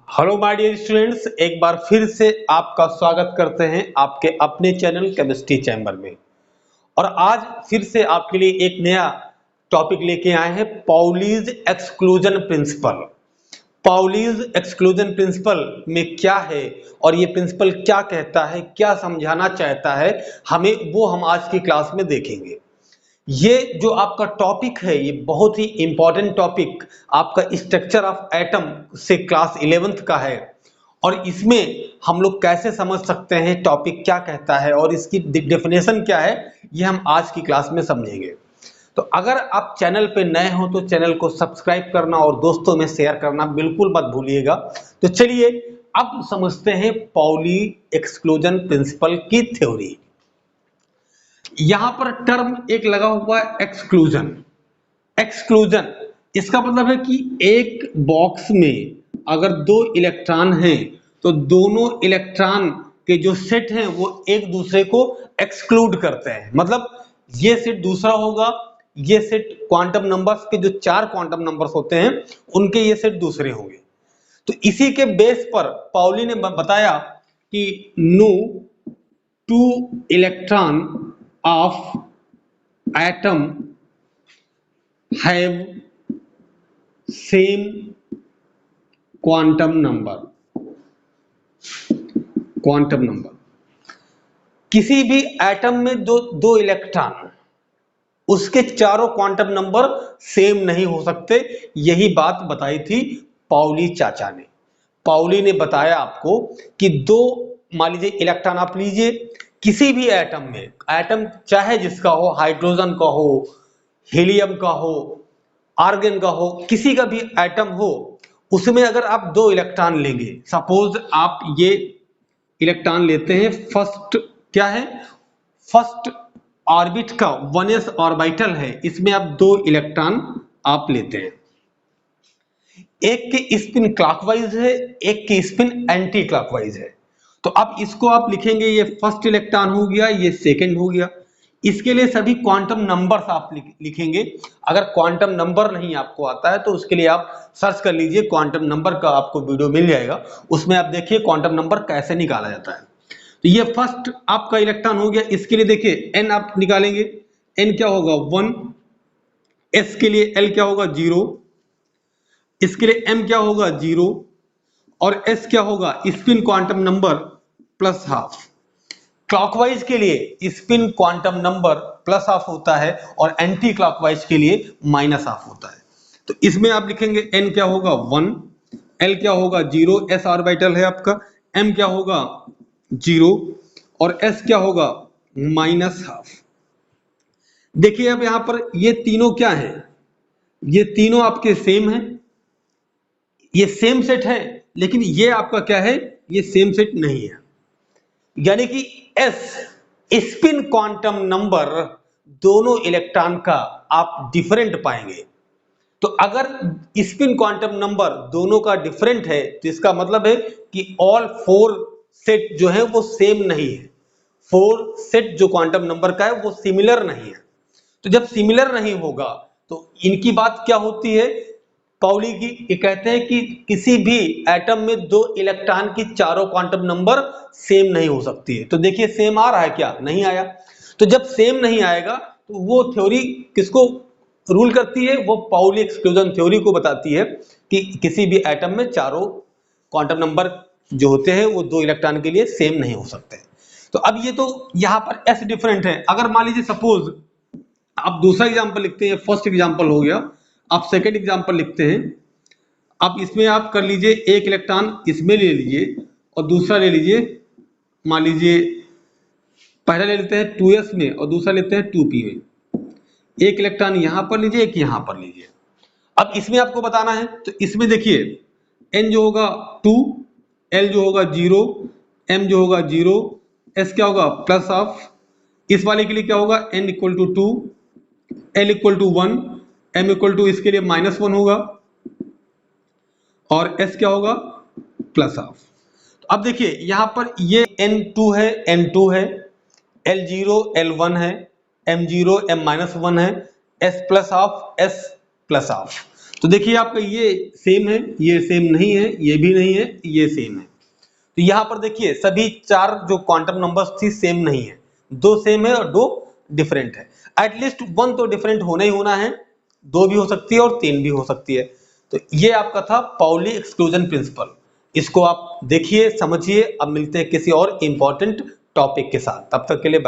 Hello my dear students, एक बार फिर से आपका स्वागत करते हैं आपके अपने चैनल केमिस्ट्री चैम्बर में। और आज फिर से आपके लिए एक नया टॉपिक लेके आए हैं, Pauli's exclusion principle. Pauli's exclusion principle में क्या है और ये प्रिंसिपल क्या कहता है, क्या समझाना चाहता है हमें, वो हम आज की क्लास में देखेंगे। ये जो आपका टॉपिक है ये बहुत ही इंपॉर्टेंट टॉपिक आपका स्ट्रक्चर ऑफ एटम से क्लास 11th का है। और इसमें हम लोग कैसे समझ सकते हैं टॉपिक क्या कहता है और इसकी डेफिनेशन क्या है, ये हम आज की क्लास में समझेंगे। तो अगर आप चैनल पे नए हो तो चैनल को सब्सक्राइब करना और दोस्तों में शेयर करना बिल्कुल मत भूलिएगा। तो चलिए अब समझते हैं पाउली एक्सक्लूजन प्रिंसिपल की थ्योरी। यहां पर टर्म एक लगा हुआ है एक्सक्लूजन। एक्सक्लूजन इसका मतलब है कि एक बॉक्स में अगर दो इलेक्ट्रॉन हैं तो दोनों इलेक्ट्रॉन के जो सेट हैं वो एक दूसरे को एक्सक्लूड करते हैं। मतलब ये सेट दूसरा होगा, ये सेट क्वांटम नंबर्स के जो 4 क्वांटम नंबर्स होते हैं उनके ये सेट दूसरे होंगे। तो इसी के बेस पर पाउली ने बताया कि no two electron of atom have same quantum number। किसी भी एटम में दो इलेक्ट्रॉन, उसके चारों क्वांटम नंबर सेम नहीं हो सकते। यही बात बताई थी पाउली चाचा ने। पाउली ने बताया आपको कि दो, मान लीजिए इलेक्ट्रॉन आप लीजिए किसी भी एटम में, एटम चाहे जिसका हो, हाइड्रोजन का हो, हीलियम का हो, आर्गन का हो, किसी का भी एटम हो, उसमें अगर आप दो इलेक्ट्रॉन लेंगे, सपोज आप ये इलेक्ट्रॉन लेते हैं, फर्स्ट क्या है, फर्स्ट ऑर्बिट का 1s ऑर्बिटल है, इसमें आप दो इलेक्ट्रॉन आप लेते हैं। एक की स्पिन क्लॉकवाइज है, एक की स्पिन एंटी क्लॉकवाइज है। तो अब इसको आप लिखेंगे, ये फर्स्ट इलेक्ट्रॉन हो गया, ये सेकंड हो गया। इसके लिए सभी क्वांटम नंबर्स आप लिखेंगे। अगर क्वांटम नंबर नहीं आपको आता है तो उसके लिए आप सर्च कर लीजिए, क्वांटम नंबर का आपको वीडियो मिल जाएगा, उसमें आप देखिए क्वांटम नंबर कैसे निकाला जाता है। तो ये फर्स्ट आपका इलेक्ट्रॉन हो गया। इसके लिए देखिए एन आप निकालेंगे, एन क्या होगा 1, एस के लिए एल क्या होगा 0, इसके लिए एम क्या होगा 0 और एस क्या होगा spin quantum number plus half. Clockwise के लिए spin quantum number plus half होता है और एंटी क्लॉकवाइज के लिए माइनस हाफ होता है। तो इसमें आप लिखेंगे एन क्या होगा 1, एल क्या होगा 0, एस ऑर्बिटल है आपका, एम क्या होगा 0 और एस क्या होगा माइनस हाफ। देखिए अब यहां पर ये तीनों क्या है, ये तीनों आपके सेम है, ये सेम सेट है, लेकिन ये आपका क्या है, ये सेम सेट नहीं है। यानी कि एस स्पिन क्वांटम नंबर दोनों इलेक्ट्रॉन का आप डिफरेंट पाएंगे। तो अगर स्पिन क्वांटम नंबर दोनों का डिफरेंट है तो इसका मतलब है कि ऑल 4 सेट जो है वो सेम नहीं है। 4 सेट जो क्वांटम नंबर का है वो सिमिलर नहीं है। तो जब सिमिलर नहीं होगा तो इनकी बात क्या होती है, पाउली की, ये कहते हैं कि किसी भी एटम में दो इलेक्ट्रॉन की चारों क्वांटम नंबर सेम नहीं हो सकती है। तो देखिए सेम आ रहा है क्या, नहीं आया। तो जब सेम नहीं आएगा तो वो थ्योरी किसको रूल करती है, वो पाउली एक्सक्लूजन थ्योरी को बताती है कि किसी भी एटम में चारों क्वांटम नंबर जो होते हैं वो दो इलेक्ट्रॉन के लिए सेम नहीं हो सकते। तो अब ये तो यहाँ पर एस डिफरेंट है। अगर मान लीजिए सपोज आप दूसरा एग्जांपल लिखते हैं, फर्स्ट एग्जांपल हो गया, आप सेकंड एग्जांपल लिखते हैं। अब इसमें आप कर लीजिए, एक इलेक्ट्रॉन इसमें ले लीजिए और दूसरा ले लीजिए, मान लीजिए पहला ले लेते हैं 2s में और दूसरा लेते हैं 2p में। एक इलेक्ट्रॉन यहां पर लीजिए, एक यहां पर लीजिए। अब इसमें आपको बताना है, तो इसमें देखिए n जो होगा 2, l जो होगा 0, m जो होगा 0, s क्या होगा प्लस हाफ। इस वाले के लिए क्या होगा n equal to 2, l equal to 1, m equal to इसके लिए -1 होगा और s क्या होगा प्लस हाफ। तो अब देखिए यहां पर ये n2 है, n2 है, l0 l1 है, m0 m-1 है, s plus half s plus half. तो देखिए आपका ये सेम है, ये सेम नहीं है, ये भी नहीं है, ये सेम है। तो यहाँ पर देखिए सभी चार जो क्वांटम नंबर्स थी सेम नहीं है, दो सेम है और दो डिफरेंट है। एटलीस्ट वन तो डिफरेंट होना ही होना है, दो भी हो सकती है और तीन भी हो सकती है। तो ये आपका था पाउली एक्सक्लूजन प्रिंसिपल। इसको आप देखिए, समझिए। अब मिलते हैं किसी और इंपॉर्टेंट टॉपिक के साथ, तब तक के लिए बाय।